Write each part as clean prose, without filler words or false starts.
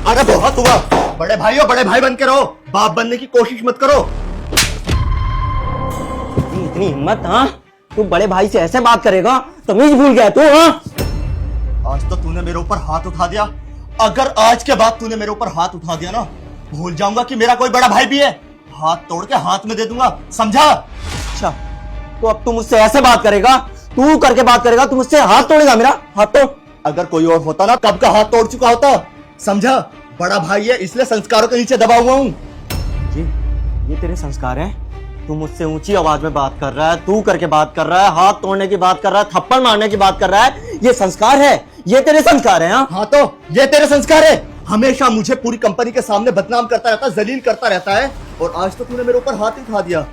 अरे बहुत हुआ, बड़े भाई हो, बड़े भाई बन के रहो, बाप बनने की कोशिश मत करो। इतनी हिम्मत? हाँ, तू बड़े भाई से ऐसे बात करेगा? तमीज भूल गया तू? हाँ, आज तो तूने मेरे ऊपर हाथ उठा दिया। अगर आज के बाद तूने मेरे ऊपर हाथ उठा दिया ना, भूल जाऊंगा कि मेरा कोई बड़ा भाई भी है। हाथ तोड़ के हाथ में दे दूंगा, समझा? अच्छा, तो अब तू मुझसे ऐसे बात करेगा? तू करके बात करेगा? तू मुझसे हाथ तोड़ेगा मेरा? हाथ तोड़। अगर कोई और होता ना, कब का हाथ तोड़ चुका होता, समझा? बड़ा भाई है इसलिए संस्कारों के नीचे दबा हुआ हूँ। ये तेरे संस्कार हैं? तू मुझसे ऊंची आवाज में बात कर रहा है, तू करके बात कर रहा है, हाथ तोड़ने की बात कर रहा है, थप्पड़ मारने की बात कर रहा है, ये संस्कार है? ये तेरे संस्कार हैं? हाँ तो ये तेरे संस्कार है। हमेशा मुझे पूरी कंपनी के सामने बदनाम करता रहता, जलील करता रहता है, और आज तो तूने मेरे ऊपर हाथ ही उठा दिया।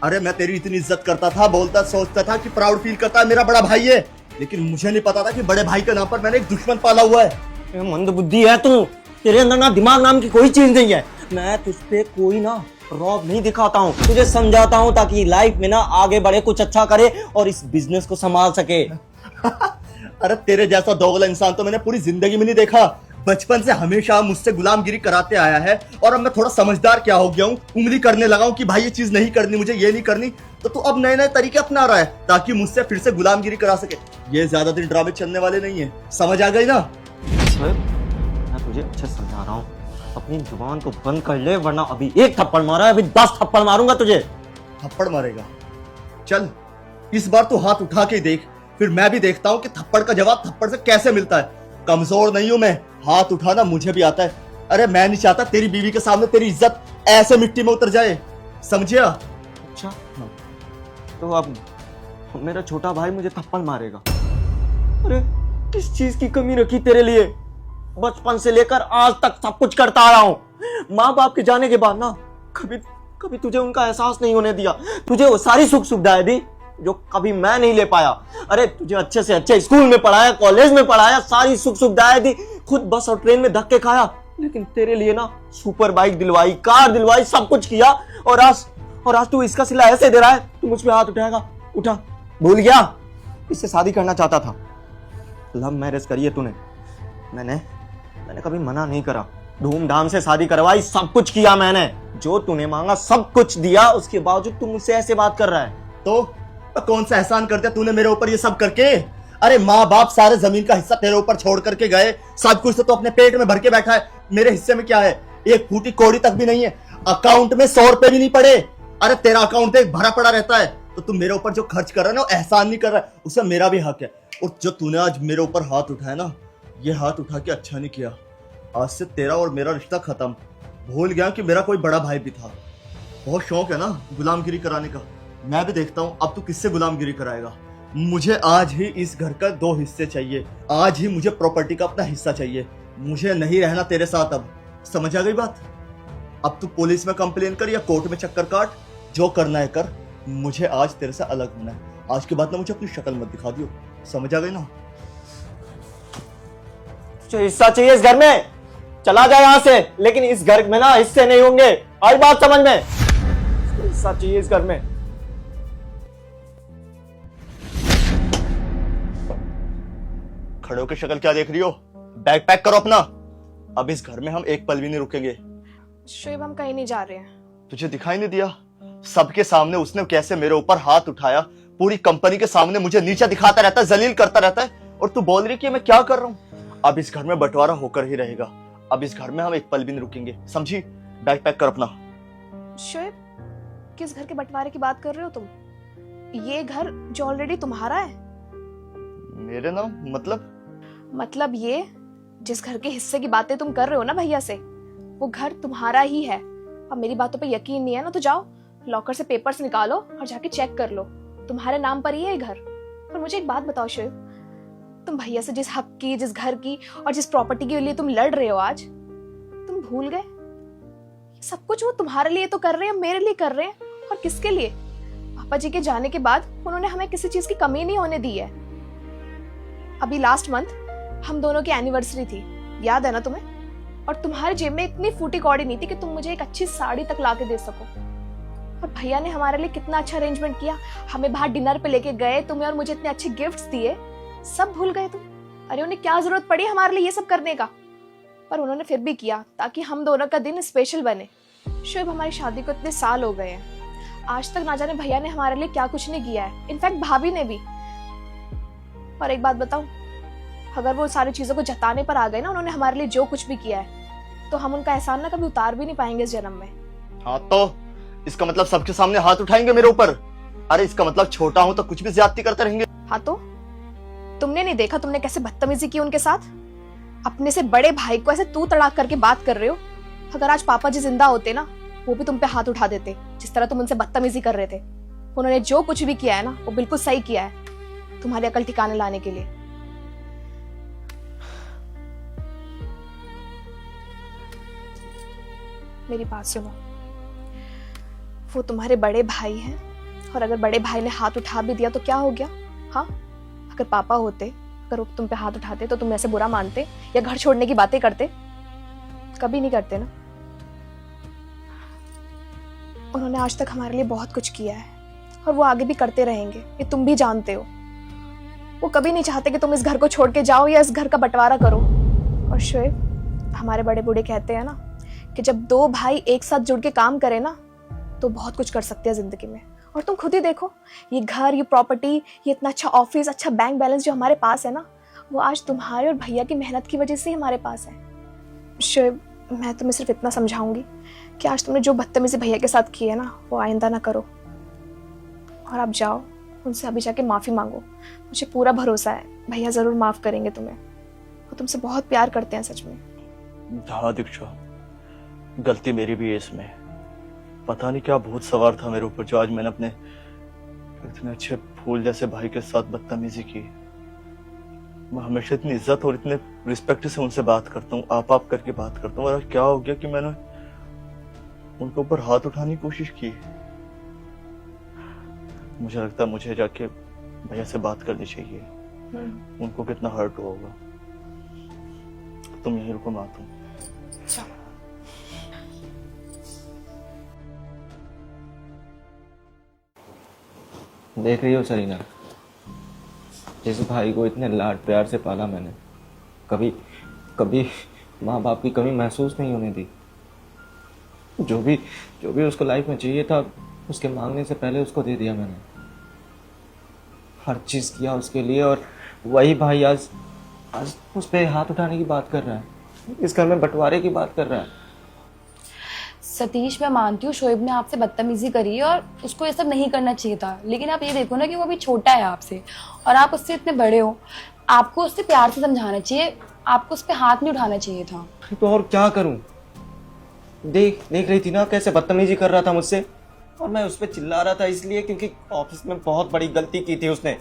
अरे मैं तेरी इतनी इज्जत करता था, बोलता सोचता था कि प्राउड फील करता है, मेरा बड़ा भाई है, लेकिन मुझे नहीं पता था कि बड़े भाई के नाम पर मैंने एक दुश्मन पाला हुआ है। मंद बुद्धि है तू, तेरे अंदर ना दिमाग नाम की कोई चीज नहीं है। मैं तुझ पे कोई ना रौब नहीं दिखाता हूँ, तुझे समझाता हूँ ताकि लाइफ में ना आगे बढ़े, कुछ अच्छा करे और इस बिजनेस को संभाल सके। अरे तेरे जैसा दोगला इंसान तो मैंने पूरी जिंदगी में नहीं देखा। बचपन से हमेशा मुझसे गुलामगिरी कराते आया है, और अब मैं थोड़ा समझदार क्या हो गया हूँ, उंगली करने लगा हूँ कि भाई ये चीज नहीं करनी, मुझे ये नहीं करनी, तो तू अब नए नए तरीके अपना रहा है ताकि मुझसे फिर से गुलामगिरी करा सके। ये ज्यादा दिन ड्रामे चलने वाले नहीं है, समझ आ गई ना? मैं तुझे अच्छे से समझा रहा हूँ, अपनी जुबान को बंद कर ले, वरना अभी एक थप्पड़ मारा है, अभी 10 थप्पड़ मारूंगा तुझे। थप्पड़ मारेगा? चल इस बार तू हाथ उठा के देख, फिर मैं भी देखता हूँ कि थप्पड़ का जवाब थप्पड़ से कैसे मिलता है। कमजोर नहीं हूं मैं, हाथ उठाना मुझे भी आता है। अरे मैं नहीं चाहता तेरी बीवी के सामने तेरी इज्जत ऐसे मिट्टी में उतर जाए, समझिया? अच्छा, तो अब मेरा छोटा भाई मुझे थप्पड़ मारेगा? अरे किस चीज की कमी रखी तेरे लिए? बचपन से लेकर आज तक सब कुछ करता आ रहा हूं। माँ बाप के जाने के बाद ना कभी तुझे उनका एहसास नहीं होने दिया। तुझे वो सारी सुख सुविधाएं दी जो कभी मैं नहीं ले पाया। अरे तुझे अच्छे से अच्छे स्कूल में पढ़ाया, कॉलेज में पढ़ाया, सारी सुख सुविधाएं दी, खुद बस और ट्रेन में धक्के खाया, लेकिन तेरे लिए ना सुपर बाइक दिलवाई, कार दिलवाई, सब कुछ किया, और आज तू इसका सिला ऐसे दे रहा है, तू मुझ पे हाथ उठाएगा? उठा? भूल गया? इससे शादी करना चाहता था, लव मैरिज करी है तूने। मैंने कभी मना नहीं करा, धूमधाम से शादी करवाई, सब कुछ किया मैंने, जो तूने मांगा सब कुछ दिया, उसके बावजूद तू मुझसे ऐसे बात कर रहा है। तो कौन सा एहसान कर दिया तूने मेरे ऊपर ये सब करके? अरे माँ बाप सारे जमीन का हिस्सा तेरे ऊपर छोड़ करके गए, सब कुछ तो अपने पेट में भर के बैठा है, मेरे हिस्से में क्या है? एक फूटी कौड़ी तक भी नहीं है, अकाउंट में 100 रुपए भी नहीं पड़े। अरे तेरा अकाउंट देख, भरा पड़ा रहता है, तो तू मेरे ऊपर जो खर्च कर रहा है ना, वो एहसान नहीं कर रहा है, उसमें मेरा भी हक है। और जो तूने आज मेरे ऊपर हाथ उठाया ना, ये हाथ उठा के अच्छा नहीं किया। आज से तेरा और मेरा रिश्ता खत्म। भूल गया कि मेरा कोई बड़ा भाई भी था। बहुत शौक है ना गुलामगिरी कराने का, मैं भी देखता हूँ अब तू किससे गुलामगिरी कराएगा। मुझे आज ही इस घर का 2 हिस्से चाहिए, आज ही मुझे प्रॉपर्टी का अपना हिस्सा चाहिए, मुझे नहीं रहना तेरे साथ अब, समझ आ गई बात? अब तू पुलिस में कंप्लेन कर या कोर्ट में चक्कर काट, जो करना है कर, मुझे आज तेरे से अलग होना है। आज के बाद ना मुझे अपनी शक्ल मत दिखा दियो, समझ आ गई ना? तुझे हिस्सा चाहिए इस घर में, चला जा यहां से, लेकिन इस घर में ना हिस्से नहीं होंगे, आई बात समझ में? हिस्सा चाहिए इस घर में। खड़े होकर शक्ल क्या देख रही हो? बैग पैक करो अपना, अब इस घर में हम एक पल भी नहीं रुकेंगे। शोएब हम कहीं नहीं जा रहे हैं। तुझे दिखाई नहीं दिया? सबके सामने उसने कैसे मेरे ऊपर हाथ उठाया, पूरी कंपनी के सामने मुझे नीचा दिखाता रहता है, जलील करता रहता है, और तू बोल रही कि मैं क्या कर रहा हूँ? अब इस घर में बंटवारा होकर ही रहेगा, अब इस घर में हम एक पल भी नहीं रुकेंगे, समझी? बैग पैक कर अपना। शोएब किस घर के बंटवारे की बात कर रहे हो तुम? ये घर जो ऑलरेडी तुम्हारा है। मेरे नाम? मतलब ये जिस घर के हिस्से की बातें तुम कर रहे हो ना भैया से, वो घर तुम्हारा ही है। अब मेरी बातों पे यकीन नहीं है ना, तो जाओ लॉकर से पेपर्स निकालो और जाके चेक कर लो, तुम्हारे नाम पर ही है ये घर। और मुझे एक बात बताओ शोएब, तुम भैया से जिस हक की, जिस घर की और जिस प्रॉपर्टी के लिए तुम लड़ रहे हो आज, तुम भूल गए सब कुछ वो तुम्हारे लिए तो कर रहे हैं, मेरे लिए कर रहे हैं, और किसके लिए? पापा जी के जाने के बाद उन्होंने हमें किसी चीज की कमी नहीं होने दी है। अभी लास्ट मंथ हम दोनों की एनिवर्सरी थी, याद है ना तुम्हें? और तुम्हारे जेब में इतनी फूटी कौड़ी नहीं थी कि तुम मुझे एक अच्छी साड़ी तक ला के दे सको। और भैया ने हमारे लिए कितना अच्छा अरेंजमेंट किया, हमें बाहर डिनर पे लेके गए, तुम्हें और मुझे इतने अच्छे गिफ्ट्स दिए, सब भूल गए तुम? अरे उन्हें क्या जरूरत पड़ी हमारे लिए ये सब करने का? पर उन्होंने फिर भी किया ताकि हम दोनों का दिन स्पेशल बने। शोएब, हमारी शादी को इतने साल हो गए हैं, आज तक ना जाने भैया ने हमारे लिए क्या कुछ नहीं किया है, इनफैक्ट भाभी ने भी। और एक बात बताऊं, अगर वो सारी चीजों को जताने पर आ गए ना, उन्होंने हमारे लिए जो कुछ भी किया है, तो हम उनका एहसान ना कभी उतार भी नहीं पाएंगे इस जन्म में। हाँ तो इसका मतलब सबके सामने हाथ उठाएंगे मेरे ऊपर? अरे इसका मतलब छोटा हूं तो कुछ भी ज्यादती करते रहेंगे? हाँ तो तुमने नहीं देखा तुमने कैसे बदतमीजी की उनके साथ? अपने से बड़े भाई को ऐसे तू तड़ाक करके बात कर रहे हो। अगर आज पापा जी जिंदा होते ना, वो भी तुम पे हाथ उठा देते जिस तरह तुम उनसे बदतमीजी कर रहे थे। उन्होंने जो कुछ भी किया है ना, वो बिल्कुल सही किया है तुम्हारी अकल ठिकाने लाने के लिए। मेरी बात सुनो, वो तुम्हारे बड़े भाई हैं, और अगर बड़े भाई ने हाथ उठा भी दिया तो क्या हो गया? हाँ, अगर पापा होते, अगर वो तुम पे हाथ उठाते तो तुम ऐसे बुरा मानते या घर छोड़ने की बातें करते? कभी नहीं करते ना। उन्होंने आज तक हमारे लिए बहुत कुछ किया है और वो आगे भी करते रहेंगे, ये तुम भी जानते हो। वो कभी नहीं चाहते कि तुम इस घर को छोड़ के जाओ या इस घर का बंटवारा करो। और शोएब, हमारे बड़े बूढ़े कहते हैं ना कि जब दो भाई एक साथ जुड़ के काम करें ना, तो बहुत कुछ कर सकते हैं जिंदगी में। और तुम खुद ही देखो, ये घर, ये प्रॉपर्टी, ये इतना अच्छा ऑफिस, अच्छा बैंक बैलेंस जो हमारे पास है ना, वो आज तुम्हारे और भैया की मेहनत की वजह से ही हमारे पास है। शोएब, मैं तुम्हें सिर्फ इतना समझाऊंगी कि आज तुमने जो बदतमीजी भैया के साथ की है ना, वो आइंदा ना करो। और आप जाओ, उनसे अभी जाके माफ़ी मांगो। मुझे पूरा भरोसा है भैया ज़रूर माफ़ करेंगे तुम्हें। वो तुमसे बहुत प्यार करते हैं सच में। हाँ दीक्षा, गलती मेरी भी है इसमें। पता नहीं क्या भूत सवार था मेरे ऊपर जो आज मैंने अपने इतने अच्छे फूल जैसे भाई के साथ बदतमीजी की। मैं हमेशा इतनी इज्जत और इतने रिस्पेक्ट से उनसे बात करता हूँ, आप करके बात करता हूँ, और क्या हो गया कि मैंने उनके ऊपर हाथ उठाने की कोशिश की। मुझे लगता है मुझे जाके भैया से बात करनी चाहिए। उनको कितना हर्ट होगा। तुम यहीं रुको, मैं आता हूँ। देख रही हो सरीना, जिस भाई को इतने लाड प्यार से पाला मैंने, कभी कभी माँ बाप की कमी महसूस नहीं होने दी। जो भी उसको लाइफ में चाहिए था, उसके मांगने से पहले उसको दे दिया मैंने। हर चीज़ किया उसके लिए, और वही भाई आज उस पे हाथ उठाने की बात कर रहा है, इस घर में बंटवारे की बात कर रहा है। सतीश, मैं मानती हूँ शोएब ने आपसे बदतमीजी करी है और उसको ये सब नहीं करना चाहिए था, लेकिन आप ये देखो ना कि वो अभी छोटा है आपसे और आप उससे इतने बड़े हो। आपको उससे प्यार से समझाना चाहिए, आपको उस पर हाथ नहीं उठाना चाहिए था। तो और क्या करूं? देख रही थी ना कैसे बदतमीजी कर रहा था मुझसे, और मैं उस पर चिल्ला रहा था इसलिए क्योंकि ऑफिस में बहुत बड़ी गलती की थी उसने।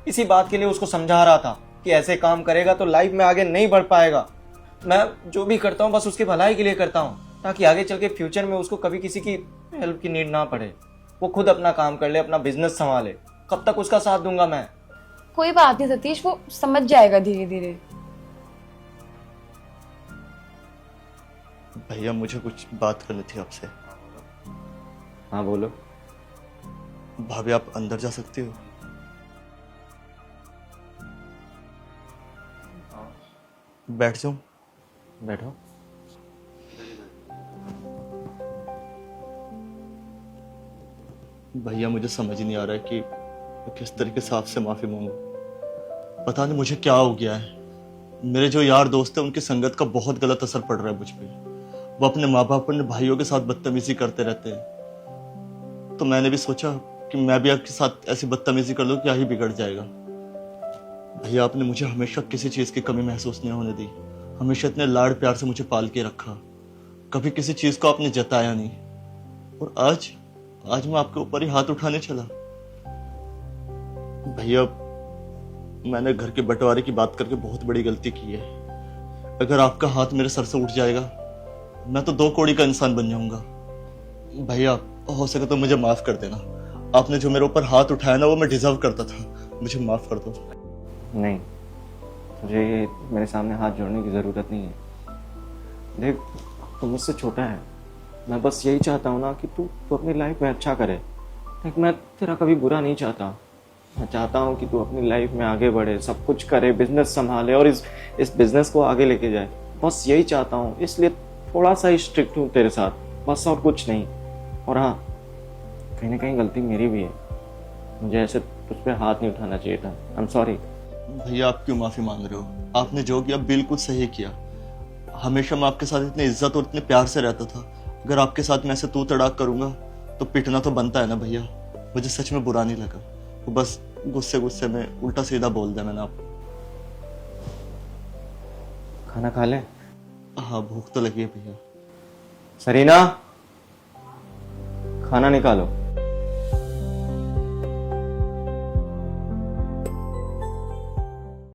इसी बात के लिए उसको समझा रहा था कि ऐसे काम करेगा तो लाइफ में आगे नहीं बढ़ पाएगा। मैं जो भी करता हूँ बस उसकी भलाई के लिए करता हूँ, ताकि आगे चल के फ्यूचर में उसको कभी किसी की हेल्प की नीड ना पड़े। वो खुद अपना काम कर ले, अपना बिजनेस संभाले। कब तक उसका साथ दूंगा मैं? कोई बात नहीं सतीश, वो समझ जाएगा धीरे धीरे। भैया, मुझे कुछ बात करनी थी आपसे। हाँ बोलो। भाभी, आप अंदर जा सकती हो? बैठ जाऊं? बैठो। भैया, मुझे समझ नहीं आ रहा है कि किस तरीके से आपसे माफी मांगू। पता नहीं मुझे क्या हो गया है। मेरे जो यार दोस्त हैं उनकी संगत का बहुत गलत असर पड़ रहा है मुझ पे। वो अपने माँ बाप, अपने भाइयों के साथ बदतमीजी करते रहते हैं। तो मैंने भी सोचा कि मैं भी आपके साथ ऐसी बदतमीजी कर लूं, क्या ही बिगड़ जाएगा। भैया, आपने मुझे हमेशा किसी चीज की कमी महसूस नहीं होने दी। हमेशा इतने लाड़ प्यार से मुझे पाल के रखा, कभी किसी चीज को आपने जताया नहीं। और आज मैं आपके ऊपर ही हाथ उठाने चला। भैया, मैंने घर के बंटवारे की बात करके बहुत बड़ी गलती की है। अगर आपका हाथ मेरे सर से उठ जाएगा, मैं तो 2 कौड़ी का इंसान बन जाऊंगा। भैया, हो सके तो मुझे माफ कर देना। आपने जो मेरे ऊपर हाथ उठाया ना, वो मैं डिजर्व करता था। मुझे माफ कर दो। नहीं, तुझे ये मेरे सामने हाथ जोड़ने की जरूरत नहीं है। देख, तू मुझसे छोटा है। मैं बस यही चाहता हूँ ना कि तू अपनी लाइफ में अच्छा करे। देख, मैं तेरा कभी बुरा नहीं चाहता। मैं चाहता हूँ कि तू अपनी लाइफ में आगे बढ़े, सब कुछ करे, बिजनेस संभाले और इस बिजनेस को आगे लेके जाए। बस यही चाहता हूँ, इसलिए थोड़ा सा ही स्ट्रिक्ट हूँ तेरे साथ, बस और कुछ नहीं। और हाँ, कहीं ना कहीं गलती मेरी भी है, मुझे ऐसे तुझ पे हाथ नहीं उठाना चाहिए था। I am sorry. भैया आप क्यों माफी मांग रहे हो? आपने जो किया बिल्कुल सही किया। हमेशा मैं आपके साथ इतनी इज्जत और इतने प्यार से रहता था, अगर आपके साथ मैं ऐसे तू तड़ाक करूंगा तो पिटना तो बनता है ना भैया। मुझे सच में बुरा नहीं लगा, वो बस गुस्से गुस्से में उल्टा सीधा बोल दिया मैंने आपको। खाना खा ले। हाँ भूख तो लगी है भैया। सरीना, खाना निकालो।